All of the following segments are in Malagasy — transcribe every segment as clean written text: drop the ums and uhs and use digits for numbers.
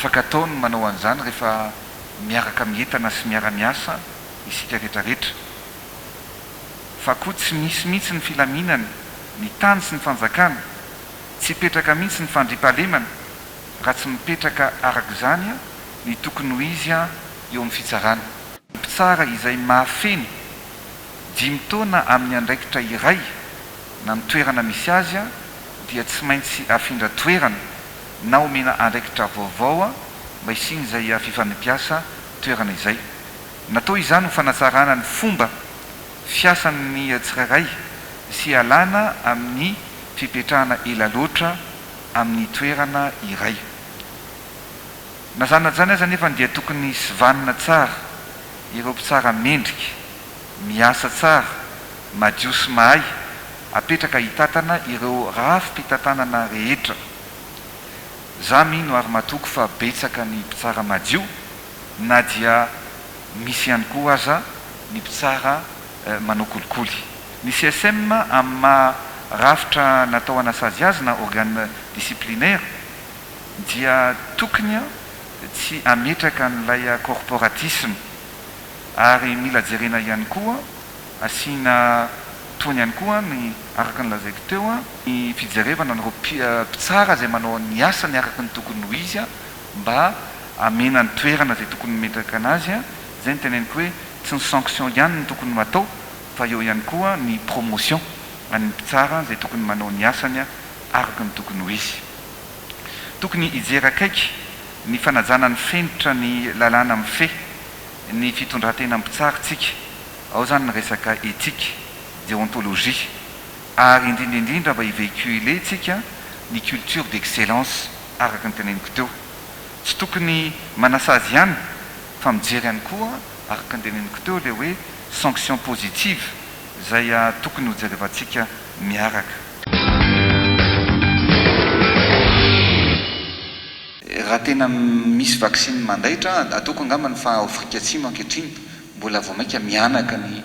afaka ataony manao an'izany rehefa miaraka mientana sy miara-miasa isika rehetrarehetra fa koa tsy misy mihitsy ny filaminana ny tany sy ny fanjakana tsy hipetraka mihitsy ny fandriampahalemana raha tsy mipetraka arak'izany ny tokony ho izy eo amin'ny fitsarana. Mpitsara izay mahafeny 5 taona amin'ny andraikitra iray na ny toerana misy azy dia tsy maintsy afindra toerana na omena andraikitra vaovao mba isiny izay fifanampiasa toerana izay. Natao izany ho fanatsarana ny fomba fiasan'ny tsirairay sy alana amin'ny fipetrahana ela loatra amin'ny toerana iray. Nazana zany aza nefa dia tokony sivanina tsara ireo mpitsara mendrika, miasa tsara, madio sy mahay, apetraka hitatana ireo rafim-pitantanana rehetra. Za mino ary matoky fa betsaka ny mpitsara madio na dia misy ihany koa aza ny mpitsara manao kolikoly. Ny CSM amin'ny maharafitra natao anasazy azy na organe disciplinaire dia tokony tsy ametraka n'ilay corporatisme ary mila jerena ihany koa asiana tony ihany koa ny araka ny lazaiko teo ny fijerevana nyreo mpitsara zay manao ny asany araka ny tokony ho izy mba amena ny toerana zay tokony metraka anazy zay ny teneniko hoe tsy ny sanction ihany ny tokony matao fa eo ihany koa ny promotion any mpitsara zay tokony manao ny asany araka ny tokony ho izy. Tokony hijerakaiky ny fanajana ny fenitra ny lalàna amin'ny fe ny fitondran-tena mpitsaritsika ao zany ny resaka éthique, déontologie ary indrindraindrindra mba hivéhiculer tsika ny culture d'excellence araka ny teneniko teo. Tsy tokony manasazy ihany fa mijery ihany koa araka ny teneniko teo le hoe sanction positive zay tokony ho jerevantsika miaraka. Raha tena misy vaksiny mandaitra ataoko angambany fa Afrika Atsimo ankehitriny mbola vao mainka mianaka ny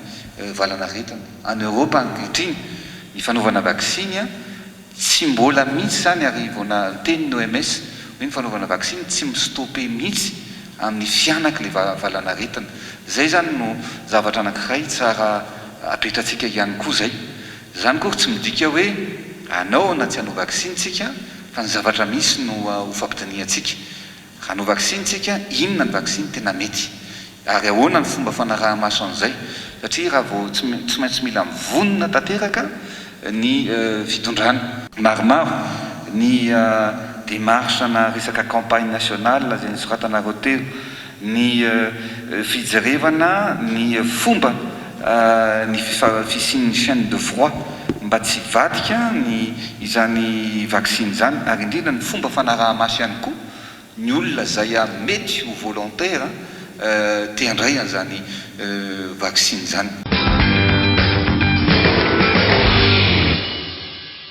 valana retana. Any Europa ankehitriny ny fanaovana vaksiny tsy mbola mihitsy zany ary vona teny ny OMS hoe ny fanaovana vaksiny tsy mistopé mihitsy amin'ny fianaka le valana retana. Zay zany no zavatra anankiray tsara apetratsika ihany koa zay. Zany koa tsy midika hoe anao na tsy hanao vaksiny tsika fa ny zavatra misy no ho fampitaniantsika. Raha hanao vaksiny tsika, inona ny vaksiny tena mety ary ahoana ny fomba fanaraha-maso an'izay satria raha vao tsy maintsy mila mivonona tanteraka ny fitondrana. Maromaro ny démarche na resaka campagne nationale zay nisoratanareo teo, ny fijerevana ny fomba ny fisian'ny chaîne de froid mba tsy vadika ny izany vaksiny zany ary indrindra ny fomba fanaraha-maso ihany koa ny olona zay mety ho volontaire te handray an'izany vaksiny zany.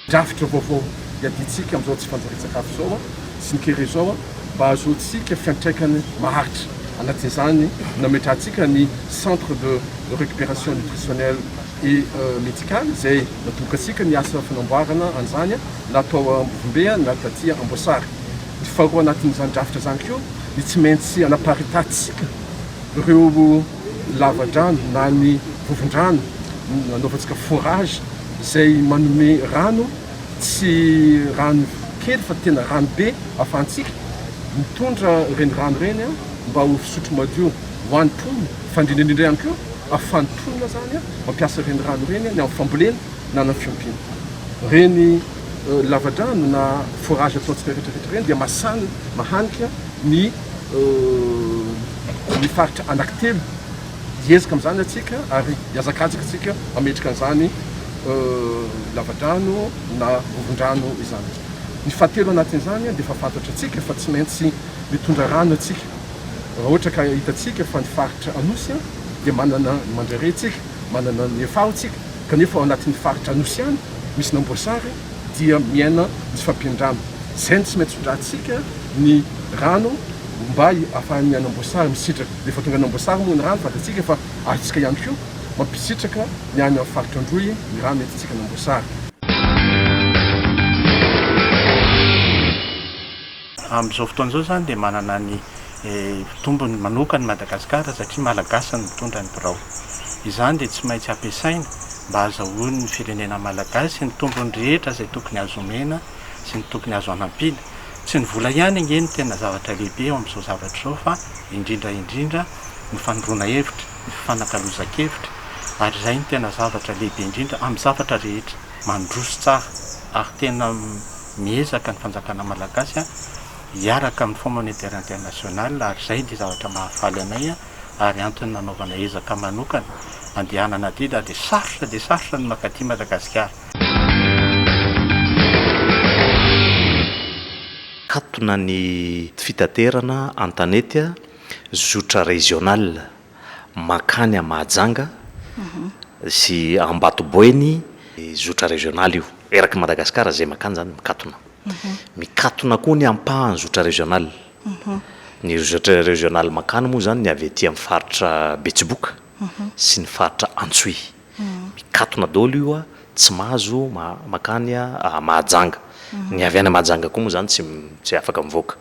Drafitra vaovao iaditsika amin'izao tsy fanjari-tsakafo zao sy ny kere zao mba azotsika fiantraikany maharitra. Anatin'izany nametrahantsika ny centre de récupération nutritionnelle et médicale zay natokatsika ny asa fanamboarana an'izany natao Ambohimbea na taty Amboasary. Ny faharoa anatin'izany drafitra zany koa ny tsy maintsy anaparitatsika ireo lavadrano na ny vovon-drano nanaovantsika forage zay manome rano tsy rano kely fa tena rano be ahafahantsika mitondra reny rano reny mba ho fisotro madio ho an'ny mponina fa indrindraindrindra ihany koa ahafahan'ny mponina zany mampiasa reny rano reny ny amin'ny fambolena na amin'ny fiompiana. Reny lavadrano na forage ataontsika rehetrarehetra reny dia masana mahanika ny faritra anankitelo hiezaka amin'izany atsika ary hiazakajaka atsika ametraka an'izany lavadrano na vovon-drano izany. Ny fahatelo anatin'izany dia efa fantatra atsika fa tsy maintsy mitondra rano atsika. Raha ohatra ka hitatsika fa ny faritra Anosy dia manana ny Mandraretsika, manana ny Efahotsika kanefa ao anatin'ny faritra Anosy ihany misy ny Amboasary dia miaina ny fampian-drano. Zay ny tsy maintsy tondrahantsika ny rano mba ahafahan'ny any Amboasary misitraka. Rehefa tonga any Amboasary moa ny rano fantatsika fa azontsika ihany koa mampisitraka ny any amin'ny faritra Androy ny rano entintsika ny Amboasary. amin'izao fotoan'izao zany dia manana ny tombony manokany Madagasikara satria malagasy ny mitondra ny birao. Izany dia tsy maintsy ampiasaina mba azahoany ny firenena malagasy ny tombony rehetra izay tokony azo omena sy ny tokony azo anampiana. Tsy ny vola ihany angeny tena zavatra lehibe eo amin'izao zavatra izao fa indrindra ny fanoroana hevitra, ny fanakalozan-kevitra, ary izay ny tena zavatra lehibe indrindra amin'ny zavatra rehetra mandroso tsara. Ary tena miezaka ny fanjakana malagasy hiaraka amin'ny Fonds monétaire international, ary izay dia zavatra mahafaly anay ary antony nanaovana ezaka manokana andehanana dia sarotra ny makaty Madagasikara. Katona ny fitaterana antanety zotra régional makany Mahajanga sy Ambatoboeny zotra régional io eraky Madagasikara zay makany zany mikatona. Mikatona koa ny ampahany zotra régional. Ny zotra régional makany moa zany ny avy aty amin'ny faritra Betsiboka sy ny faritra Antsoy. Mikatona daholo io tsy mahazo makany Mahajanga. Ny avy any Mahajanga koa moa zany tsy afaka mivoaka.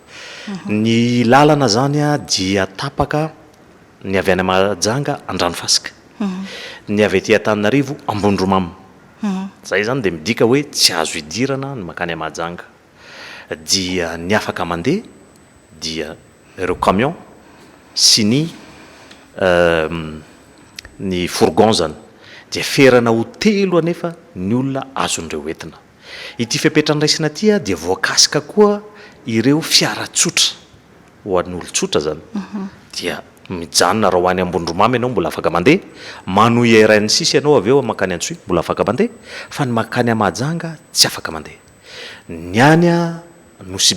Ny lalana zany dia tapaka ny avy any Mahajanga Andranofasika. Ny avy aty Antananarivo Ambondromamy. Zay zany dia midika hoe tsy azo idirana ny makany Mahajanga. Dia ny afaka mandeha dia ireo camion sy ny fourgon zany dia ferana ho telo anefa ny olona azon'ireo entina. Ity fipetrahandraisina aty dia voakasika koa ireo fiara tsotra ho an'ny olon-tsotra zany. Dia mijanona raha ho any Ambondromamy ianao mbola afaka mandeha, manohy RN6 ianao avy eo makany Antsoy mbola afaka mandeha, fa ny makany Mahajanga tsy afaka mandeha. Ny any Nosy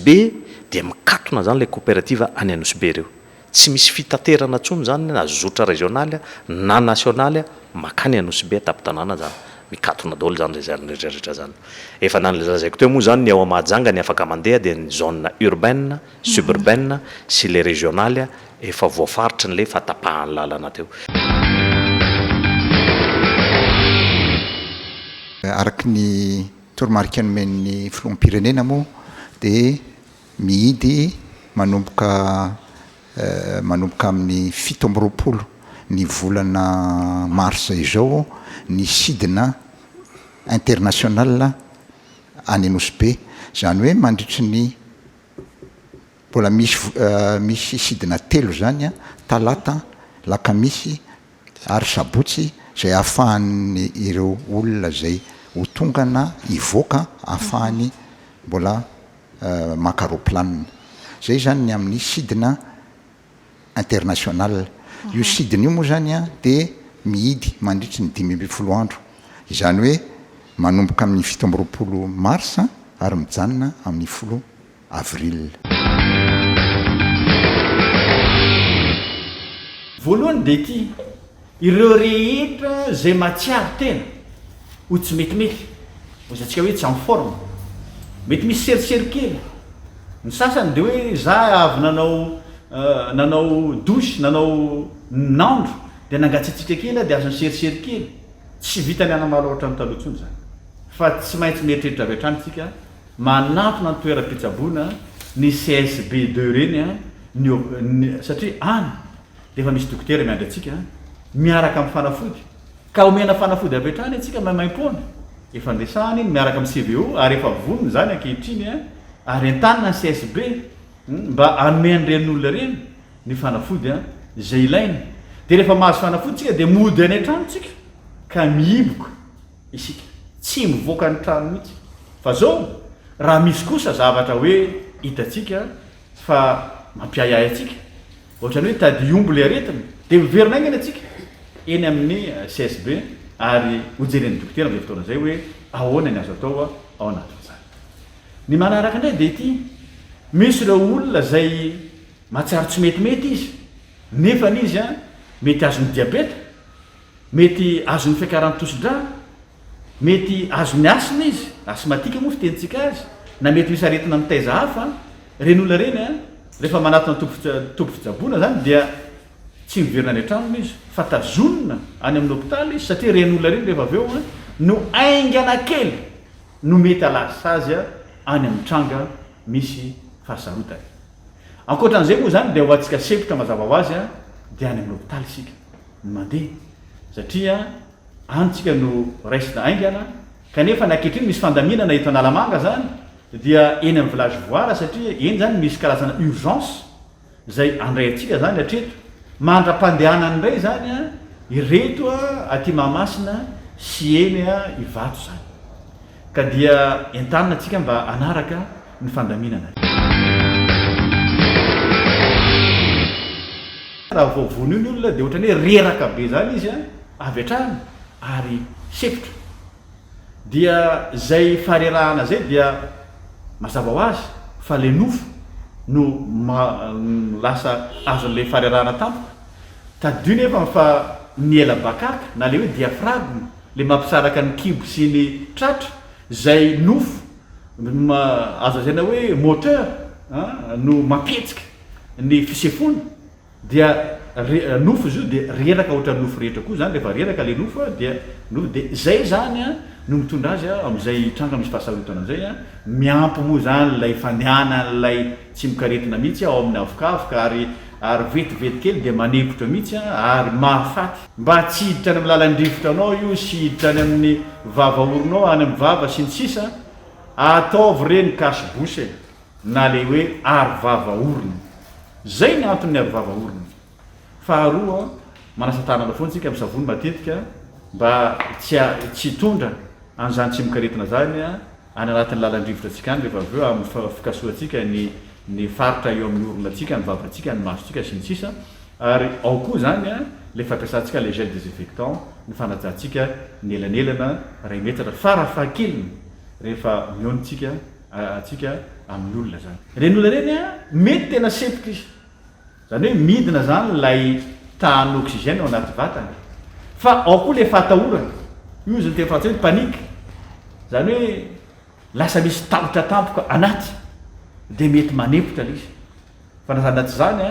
dia mikatona zany le coopérative any Nosy ireo. Tsy misy fitaterana tsony zany na zotra régional na national makany Nosy tapin-tanàna zany. Mikatona daholo zany rehetra zany. Efa nalazaiko teo moa zany ny ao Mahajanga ny afaka mandeha dia ny zone urbaine, suburbaine sy le régional efa voafaritra ny le fatapahany lalana teo. Araky ny toromarika nomen'ny filoham-pirenena moa dia mihidy manomboka amin'ny 17 ny volana mars izao ny sidina international any Nosy Be. Zany hoe mandritry ny mbola misy sidina telo zany talata, lakamisy ary sabotsy zay ahafahany ireo olona zay ho tongana ivoaka ahafahany mbola makaroplanina. Zay zany ny amin'ny sidina international. Io sidina io moa zany dia mihidy mandritry ny 5 andro. Izany hoe manomboka amin'ny 17 mars ary mijanona amin'ny 10 avril. Voalohany dia ity ireo rehetra zay matsiaro tena ho tsy metimety ozatsika hoe tsy amin'ny forme, mety misy serisery kely. Ny sasany dia hoe za avy nanao douche, nanao nandro dia nangatsiatsika kely dia azony serisery kely. Tsy vitany anamalo ohatra ny taloha tsony zany. Fa tsy maintsy mieritreritra avy hatrany tsika manatona ny toeram-pitsaboana ny CSB2 reny satria any dia efa misy dokotera miandry atsika miaraka amin'ny fanafody ka omena fanafody avy hatrany atsika maimaimpona efa andesahany miaraka amin'ny CVO ary efa vonony zany ankehitriny ary entanina ny CSB mba amean'ireny olona reny ny fanafody zay ilaina. Dia rehefa mahazo fanafody tsika dia mody any an-trano tsika ka mihiboka isika tsy mivoaka ny trano mihitsy. Fa zao raha misy kosa zavatra hoe hitatsika fa mampiayay atsika ohatrany hoe tady ombo le aretina dia miverina aingana atsika eny amin'ny CSB ary hojeren'ny dokotera amin'izay fotoana zay hoe ahoana ny azo atao ao anatin'izany. Ny manaraka indray dia ity misy ireo olona zay matsiaro tsy metimety izy nefa n'izy mety azony diabeta, mety azony fiakaran'ny tosi-dra, mety azony asina izy asmatika moa fitentsika azy, na mety misy aretina mitaiza hafa. Reny olona reny rehefa manatona tompo fitsaboana zany dia tsy miverina any an-tranony izy fa tazonina any amin'ny hôpitaly izy satria reny olona reny rehefa avy eo no aingana kely no mety alasa azy any amin'ny tranga misy fahasarotany. ankoatran'izay moa zany de ho atsika sepotra mazava ho azy a de any amin'ny hôpitaly isika mandeha satria anytsika no raisina aingana kanefa nakehitriny misy fandaminana eto analamanga zany dia eny amin'ny village voara satria eny zany misy karazana urgence zay andray atsika zany atreto mandra-pandehanany indray zany a ireto a aty Mahamasina sy eny a Ivato zany ka dia entanina atsika mba anaraka ny fandaminana raha voavony ny olona de ohatrany hoe reraka be zany izy a avy atrany ary sepotra dia zay farerahana zay dia mazava ho azy fa le nofo no lasa azon'le farerahana tampoka tadiny efa fa niela bakaka na le hoe diaphragme le mampisaraka ny kibo sy ny tratra zay nofo azo zayna hoe moteur no mapetsika ny fisefona dia nofo izy io de reraka ohatra nofo rehetra koa zany rehefa reraka le nofo dia nofo de zay zany a no mitondra azy a am'izay tranga misy fahasarotoana am'izay a miampy moa zany lay fandehana lay tsy mikaretina mihitsy ao amin'ny avokaavoka ary vetivety kely de manepotra mihitsy ary mahafaty mba tsy hiditra any amin'ny lalandrivotra anao io sy hiditra any amin'ny vavaoronao any amin'ny vava sy ny sisa ataovy reny kasy-bosy na le hoe ary vavaorona zay ny antony ary vavaorona faharoa manasa tanana foana tsika amin'ny savony matetika mba tsy tondra an'izany tsy mikaretina zany a any anatin'ny lalandrivotra atsika any rehefa avy eo amin'ny fikasoatsika ny faritra eo amin'ny orona atsika ny vavatsika ny masotsika sy ny sisa ary ao koa zany a le fampiasantsika le gel désinfectant ny fanajantsika ny elanelana ray metatra farafahakeliny rehefa mionitsika atsika amin'ny olona zany reny olona reny a mety tena sepotra izy zany hoe midina zany lay tahany oxygène ao anaty vatany fa ao koa le fatahorana io zany tena frantsay hoe panique zany hoe lasa misy tahotra tampoka anaty de mety manepotra le izy fa nazanaty zany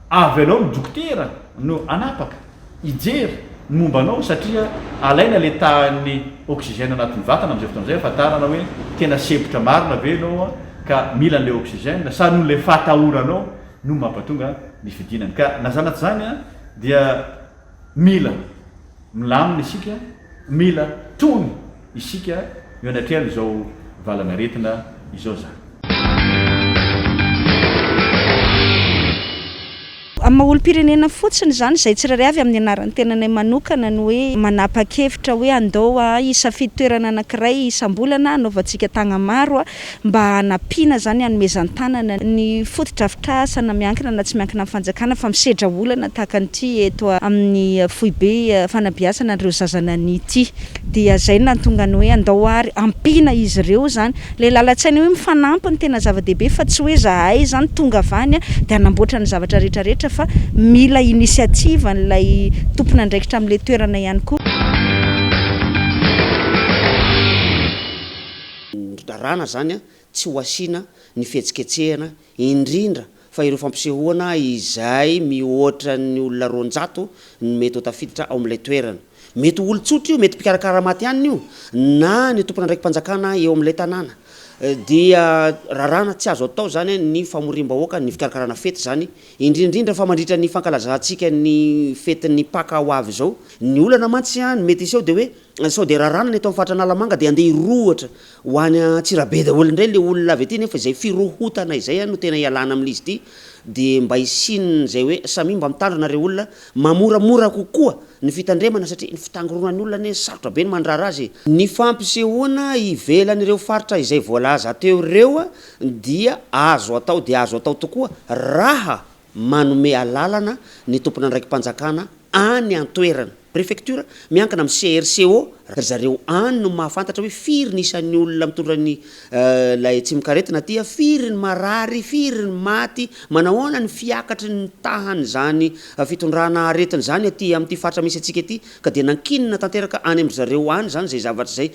a avy anao ny dokotera no anapaka ijery ny momba anao satria alaina le tahany oxygène anatin'ny vatana am'izay fotoan'izay afatarana hoe tena sepotra marina ve anao ka mila an'le oxygène sa noho le fatahoranao no mampatonga ny fidinany ka nazanaty zany a dia mila milamina isika mila tony isika eo anatrehany izao valana aretina izao zany amin'ny olo-pirenena fotsiny zany zay tsiraray avy amin'ny anaran'ny tenanay manokana ny hoe manapa-kevitra hoe andao isafidy toerana anankiray isam-bolana anaovantsika tagna maro mba hanampiana zany hanomezan-tanana ny fotodrafitrasana miankina na tsy miankina amin'ny fanjakana fa misedra olana tahaka an'ity eto amin'ny foibe fanabiasana an'ireo zazana nyity dia zay nahatonga ny hoe andao ary ampina izy ireo zany le lalatsaina hoe mifanampy ny tena zava-dehibe fa tsy hoe zahay zany tonga avany dia hanamboatra ny zavatra rehetrarehetra fa mila inisiativa n'ilay tompona andraikitra amin'le toerana ihany koa. Rana zany a tsy ho asiana ny fihetsiketsehana indrindra fa ireo fampisehoana izay mihoatra ny olona 200 ny mety ho tafiditra ao amin'ilay toerana mety olo-tsotra io mety mpikarakara maty ihany io na ny tompona andraiki-panjakana eo amin'ilay tanàna dia rarana tsy azo atao zany ny famorim-bahoaka ny fikarakarana fety zany indrindrindra fa mandritra ny fankalazantsika ny fetin'ny paka ho avy zao ny olana mantsy ny mety iseo de hoe sao de rarana ny eto amin'ny faritra Analamanga de andeha irohatra ho any Tsirabe daholo indray le olona avy ety nefa izay firohotana izay no tena ialana amin'izy ity de mba isinina zay hoe samy mba mitandrina reo olona mamoramora kokoa ny fitandremana satria ny fitangoronan'ny olona ne sarotra be ny mandrara azy ny fampisehoana ivelan'ireo faritra izay voalaza teo reo dia azo atao de azo atao tokoa raha manome alalana ny tompona andraiki-panjakana any antoerana préfecture miankina amin'ny CRCO zareo any no mahafantatra hoe firy ny isan'ny olona mitondra ny lay tsy mikaretina ty firy ny marary firy ny maty manahoana ny fiakatry ny tahany zany fitondrana aretina zany aty amin'ity faritra misy atsika ety ka dia nankinina tanteraka any amin'ny zareo any zany zay zavatra zay